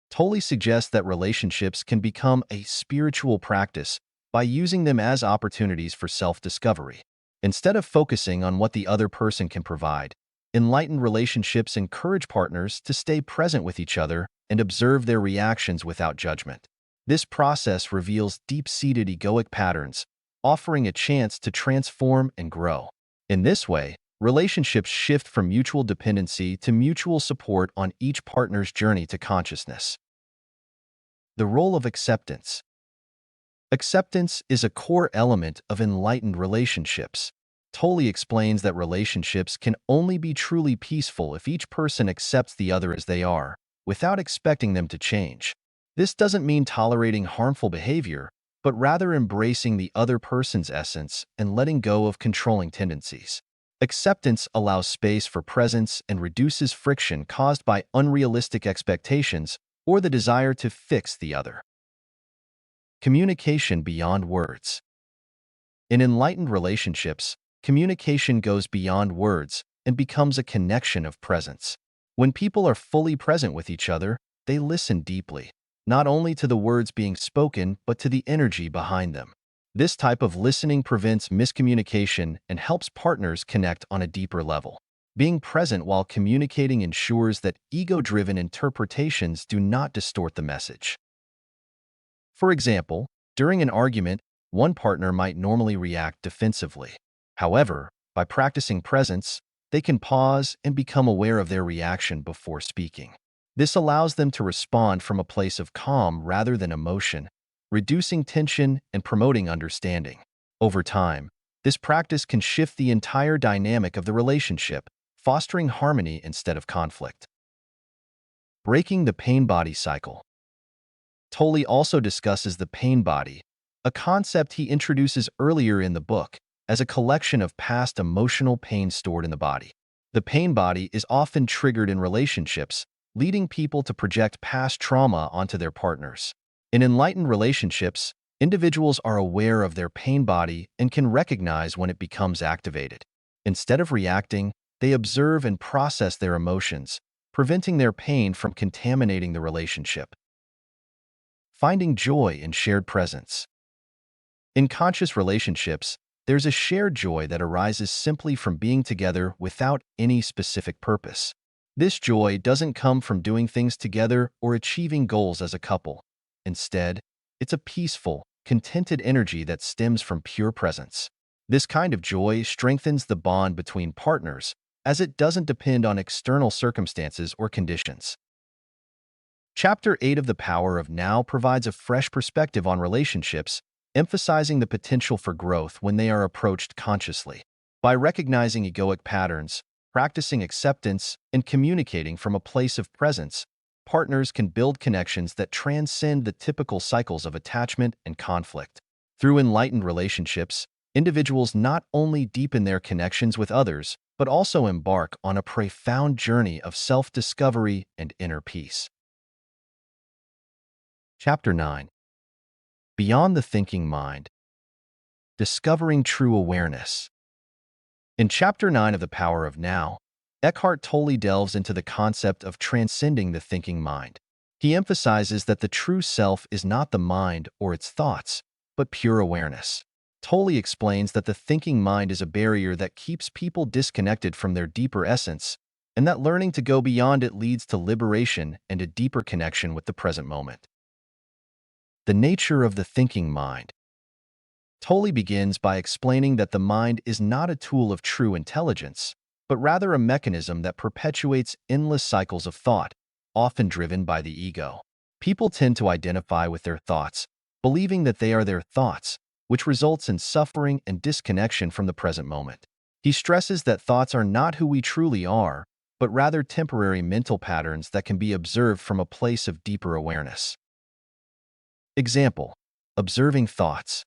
Tolle suggests that relationships can become a spiritual practice by using them as opportunities for self-discovery. Instead of focusing on what the other person can provide, enlightened relationships encourage partners to stay present with each other and observe their reactions without judgment. This process reveals deep-seated egoic patterns, offering a chance to transform and grow. In this way, relationships shift from mutual dependency to mutual support on each partner's journey to consciousness. The role of acceptance. Acceptance is a core element of enlightened relationships. Tolle explains that relationships can only be truly peaceful if each person accepts the other as they are, without expecting them to change. This doesn't mean tolerating harmful behavior, but rather embracing the other person's essence and letting go of controlling tendencies. Acceptance allows space for presence and reduces friction caused by unrealistic expectations or the desire to fix the other. Communication beyond words. In enlightened relationships, communication goes beyond words and becomes a connection of presence. When people are fully present with each other, they listen deeply, not only to the words being spoken, but to the energy behind them. This type of listening prevents miscommunication and helps partners connect on a deeper level. Being present while communicating ensures that ego-driven interpretations do not distort the message. For example, during an argument, one partner might normally react defensively. However, by practicing presence, they can pause and become aware of their reaction before speaking. This allows them to respond from a place of calm rather than emotion, reducing tension and promoting understanding. Over time, this practice can shift the entire dynamic of the relationship, fostering harmony instead of conflict. Breaking the pain body cycle. Tolle also discusses the pain body, a concept he introduces earlier in the book, as a collection of past emotional pain stored in the body. The pain body is often triggered in relationships, leading people to project past trauma onto their partners. In enlightened relationships, individuals are aware of their pain body and can recognize when it becomes activated. Instead of reacting, they observe and process their emotions, preventing their pain from contaminating the relationship. Finding joy in shared presence. In conscious relationships, there's a shared joy that arises simply from being together without any specific purpose. This joy doesn't come from doing things together or achieving goals as a couple. Instead, it's a peaceful, contented energy that stems from pure presence. This kind of joy strengthens the bond between partners, as it doesn't depend on external circumstances or conditions. Chapter 8 of The Power of Now provides a fresh perspective on relationships, emphasizing the potential for growth when they are approached consciously. By recognizing egoic patterns, practicing acceptance, and communicating from a place of presence, partners can build connections that transcend the typical cycles of attachment and conflict. Through enlightened relationships, individuals not only deepen their connections with others, but also embark on a profound journey of self-discovery and inner peace. Chapter 9. Beyond the Thinking Mind. Discovering True Awareness. In Chapter 9 of The Power of Now, Eckhart Tolle delves into the concept of transcending the thinking mind. He emphasizes that the true self is not the mind or its thoughts, but pure awareness. Tolle explains that the thinking mind is a barrier that keeps people disconnected from their deeper essence, and that learning to go beyond it leads to liberation and a deeper connection with the present moment. The nature of the thinking mind. Tolle begins by explaining that the mind is not a tool of true intelligence, but rather a mechanism that perpetuates endless cycles of thought, often driven by the ego. People tend to identify with their thoughts, believing that they are their thoughts, which results in suffering and disconnection from the present moment. He stresses that thoughts are not who we truly are, but rather temporary mental patterns that can be observed from a place of deeper awareness. Example: observing thoughts.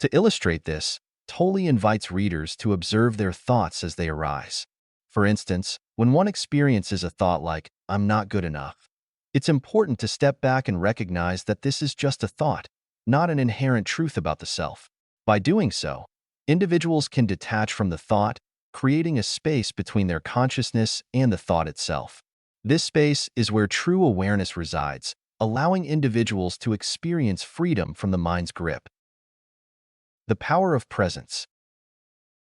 To illustrate this, Tolle invites readers to observe their thoughts as they arise. For instance, when one experiences a thought like, "I'm not good enough," it's important to step back and recognize that this is just a thought, not an inherent truth about the self. By doing so, individuals can detach from the thought, creating a space between their consciousness and the thought itself. This space is where true awareness resides, allowing individuals to experience freedom from the mind's grip. The power of presence.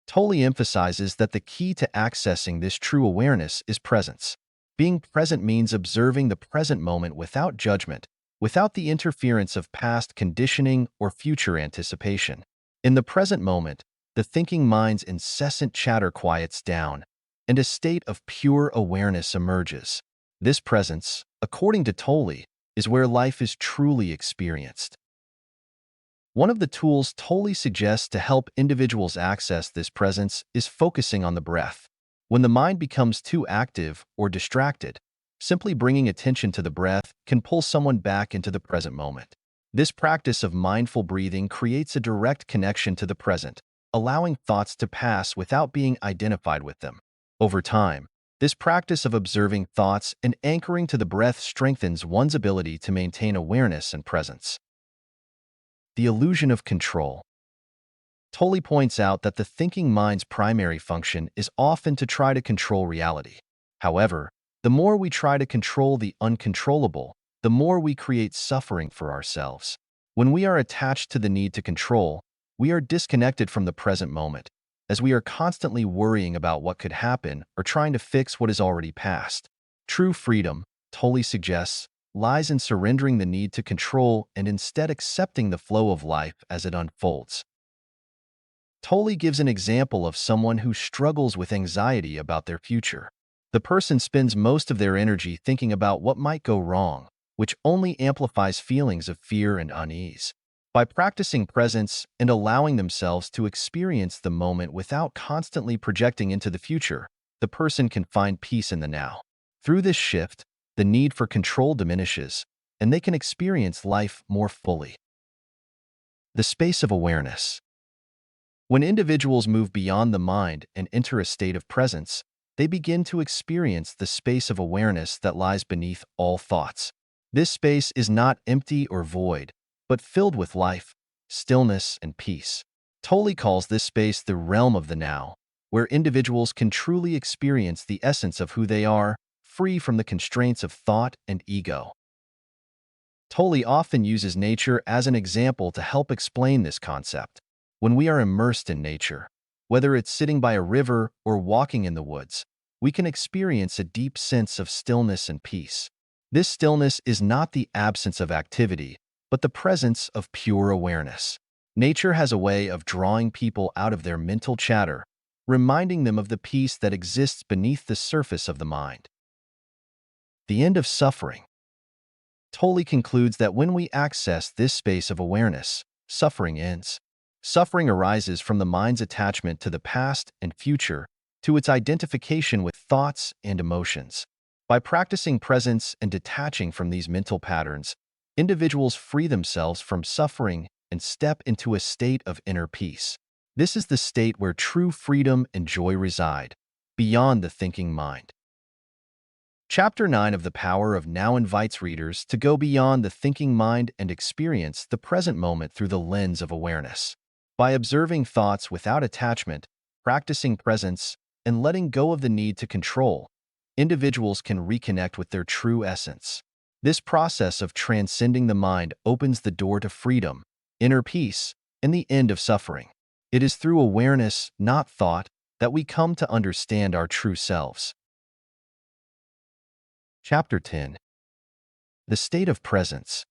Tolle emphasizes that the key to accessing this true awareness is presence. Being present means observing the present moment without judgment, without the interference of past conditioning or future anticipation. In the present moment, the thinking mind's incessant chatter quiets down, and a state of pure awareness emerges. This presence, according to Tolle, is where life is truly experienced. One of the tools Tolle suggests to help individuals access this presence is focusing on the breath. When the mind becomes too active or distracted, simply bringing attention to the breath can pull someone back into the present moment. This practice of mindful breathing creates a direct connection to the present, allowing thoughts to pass without being identified with them. Over time, this practice of observing thoughts and anchoring to the breath strengthens one's ability to maintain awareness and presence. The illusion of control. Tolle points out that the thinking mind's primary function is often to try to control reality. However, the more we try to control the uncontrollable, the more we create suffering for ourselves. When we are attached to the need to control, we are disconnected from the present moment, as we are constantly worrying about what could happen or trying to fix what is already past. True freedom, Tolle suggests, lies in surrendering the need to control and instead accepting the flow of life as it unfolds. Tolle gives an example of someone who struggles with anxiety about their future. The person spends most of their energy thinking about what might go wrong, which only amplifies feelings of fear and unease. By practicing presence and allowing themselves to experience the moment without constantly projecting into the future, the person can find peace in the now. Through this shift, the need for control diminishes, and they can experience life more fully. The space of awareness. When individuals move beyond the mind and enter a state of presence, they begin to experience the space of awareness that lies beneath all thoughts. This space is not empty or void, but filled with life, stillness, and peace. Tolle calls this space the realm of the now, where individuals can truly experience the essence of who they are, free from the constraints of thought and ego. Tolle often uses nature as an example to help explain this concept. When we are immersed in nature, whether it's sitting by a river or walking in the woods, we can experience a deep sense of stillness and peace. This stillness is not the absence of activity, but the presence of pure awareness. Nature has a way of drawing people out of their mental chatter, reminding them of the peace that exists beneath the surface of the mind. The end of suffering. Tolle concludes that when we access this space of awareness, suffering ends. Suffering arises from the mind's attachment to the past and future, to its identification with thoughts and emotions. By practicing presence and detaching from these mental patterns, individuals free themselves from suffering and step into a state of inner peace. This is the state where true freedom and joy reside, beyond the thinking mind. Chapter 9 of The Power of Now invites readers to go beyond the thinking mind and experience the present moment through the lens of awareness. By observing thoughts without attachment, practicing presence, and letting go of the need to control, individuals can reconnect with their true essence. This process of transcending the mind opens the door to freedom, inner peace, and the end of suffering. It is through awareness, not thought, that we come to understand our true selves. Chapter 10. The State of Presence.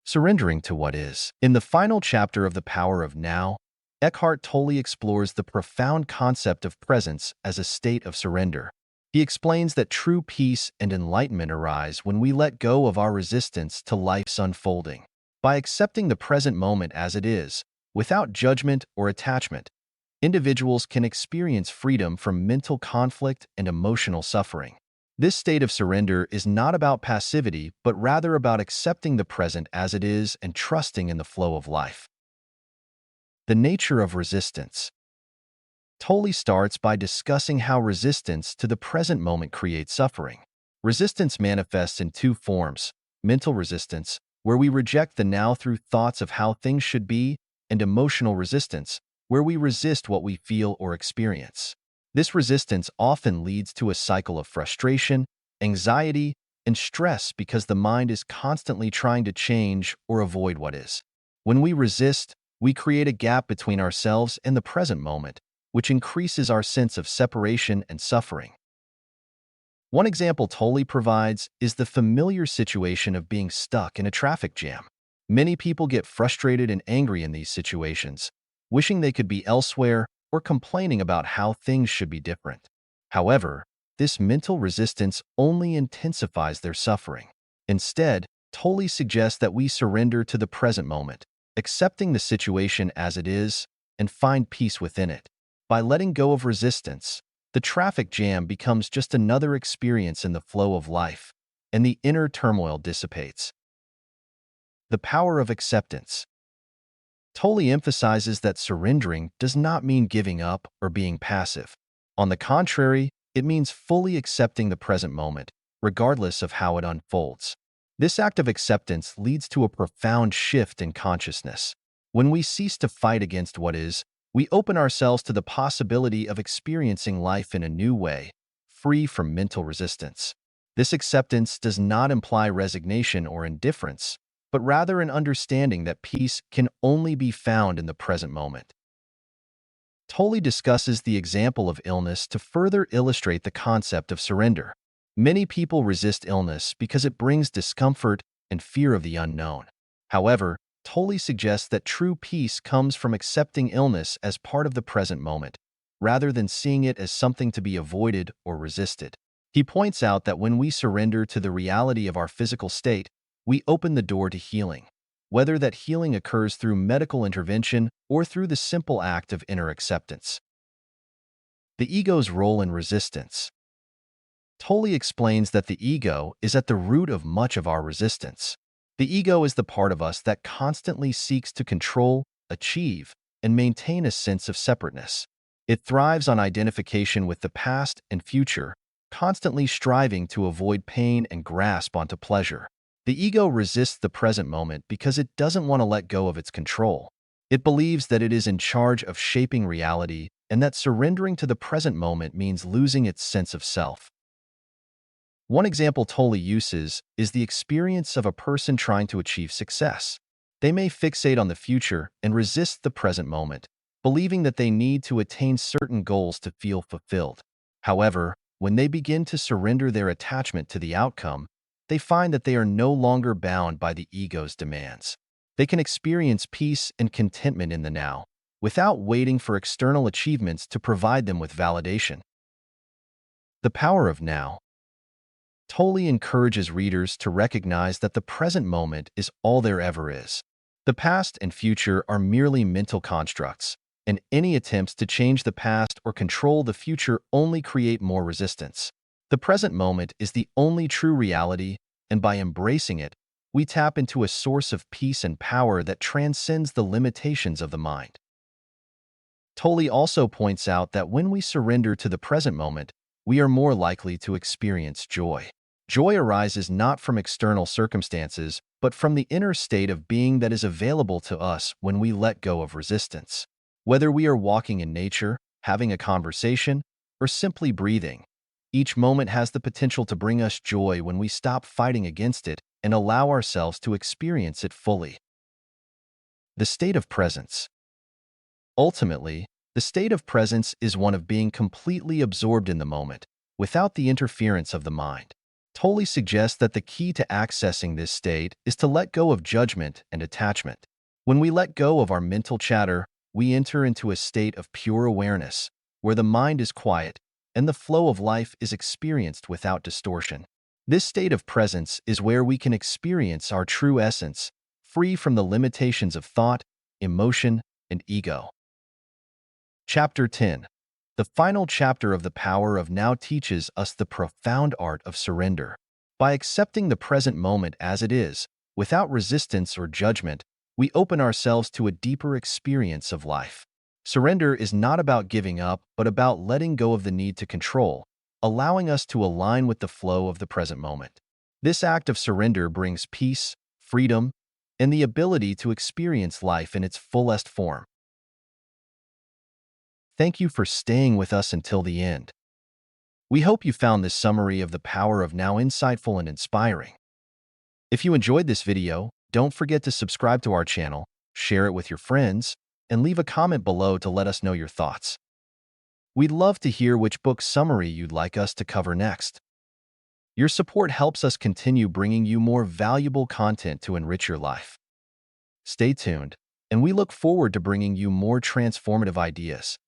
Surrendering to what is. In the final chapter of The Power of Now, Eckhart Tolle explores the profound concept of presence as a state of surrender. He explains that true peace and enlightenment arise when we let go of our resistance to life's unfolding. By accepting the present moment as it is, without judgment or attachment, individuals can experience freedom from mental conflict and emotional suffering. This state of surrender is not about passivity, but rather about accepting the present as it is and trusting in the flow of life. The nature of resistance. Tolle starts by discussing how resistance to the present moment creates suffering. Resistance manifests in two forms: mental resistance, where we reject the now through thoughts of how things should be, and emotional resistance, where we resist what we feel or experience. This resistance often leads to a cycle of frustration, anxiety, and stress because the mind is constantly trying to change or avoid what is. When we resist, we create a gap between ourselves and the present moment, which increases our sense of separation and suffering. One example Tolle provides is the familiar situation of being stuck in a traffic jam. Many people get frustrated and angry in these situations, wishing they could be elsewhere or complaining about how things should be different. However, this mental resistance only intensifies their suffering. Instead, Tolle suggests that we surrender to the present moment, accepting the situation as it is, and find peace within it. By letting go of resistance, the traffic jam becomes just another experience in the flow of life, and the inner turmoil dissipates. The power of acceptance. Tolle emphasizes that surrendering does not mean giving up or being passive. On the contrary, it means fully accepting the present moment, regardless of how it unfolds. This act of acceptance leads to a profound shift in consciousness. When we cease to fight against what is, we open ourselves to the possibility of experiencing life in a new way, free from mental resistance. This acceptance does not imply resignation or indifference, but rather an understanding that peace can only be found in the present moment. Tolle discusses the example of illness to further illustrate the concept of surrender. Many people resist illness because it brings discomfort and fear of the unknown. However, Tolle suggests that true peace comes from accepting illness as part of the present moment, rather than seeing it as something to be avoided or resisted. He points out that when we surrender to the reality of our physical state, we open the door to healing, whether that healing occurs through medical intervention or through the simple act of inner acceptance. The ego's role in resistance. Tolle explains that the ego is at the root of much of our resistance. The ego is the part of us that constantly seeks to control, achieve, and maintain a sense of separateness. It thrives on identification with the past and future, constantly striving to avoid pain and grasp onto pleasure. The ego resists the present moment because it doesn't want to let go of its control. It believes that it is in charge of shaping reality and that surrendering to the present moment means losing its sense of self. One example Tolle uses is the experience of a person trying to achieve success. They may fixate on the future and resist the present moment, believing that they need to attain certain goals to feel fulfilled. However, when they begin to surrender their attachment to the outcome, they find that they are no longer bound by the ego's demands. They can experience peace and contentment in the now, without waiting for external achievements to provide them with validation. The power of now. Tolle encourages readers to recognize that the present moment is all there ever is. The past and future are merely mental constructs, and any attempts to change the past or control the future only create more resistance. The present moment is the only true reality, and by embracing it, we tap into a source of peace and power that transcends the limitations of the mind. Tolle also points out that when we surrender to the present moment, we are more likely to experience joy. Joy arises not from external circumstances, but from the inner state of being that is available to us when we let go of resistance. Whether we are walking in nature, having a conversation, or simply breathing, each moment has the potential to bring us joy when we stop fighting against it and allow ourselves to experience it fully. The state of presence. Ultimately, the state of presence is one of being completely absorbed in the moment, without the interference of the mind. Tolle suggests that the key to accessing this state is to let go of judgment and attachment. When we let go of our mental chatter, we enter into a state of pure awareness, where the mind is quiet and the flow of life is experienced without distortion. This state of presence is where we can experience our true essence, free from the limitations of thought, emotion, and ego. Chapter 10. The final chapter of The Power of Now teaches us the profound art of surrender. By accepting the present moment as it is, without resistance or judgment, we open ourselves to a deeper experience of life. Surrender is not about giving up, but about letting go of the need to control, allowing us to align with the flow of the present moment. This act of surrender brings peace, freedom, and the ability to experience life in its fullest form. Thank you for staying with us until the end. We hope you found this summary of The Power of Now insightful and inspiring. If you enjoyed this video, don't forget to subscribe to our channel, share it with your friends, and leave a comment below to let us know your thoughts. We'd love to hear which book summary you'd like us to cover next. Your support helps us continue bringing you more valuable content to enrich your life. Stay tuned, and we look forward to bringing you more transformative ideas.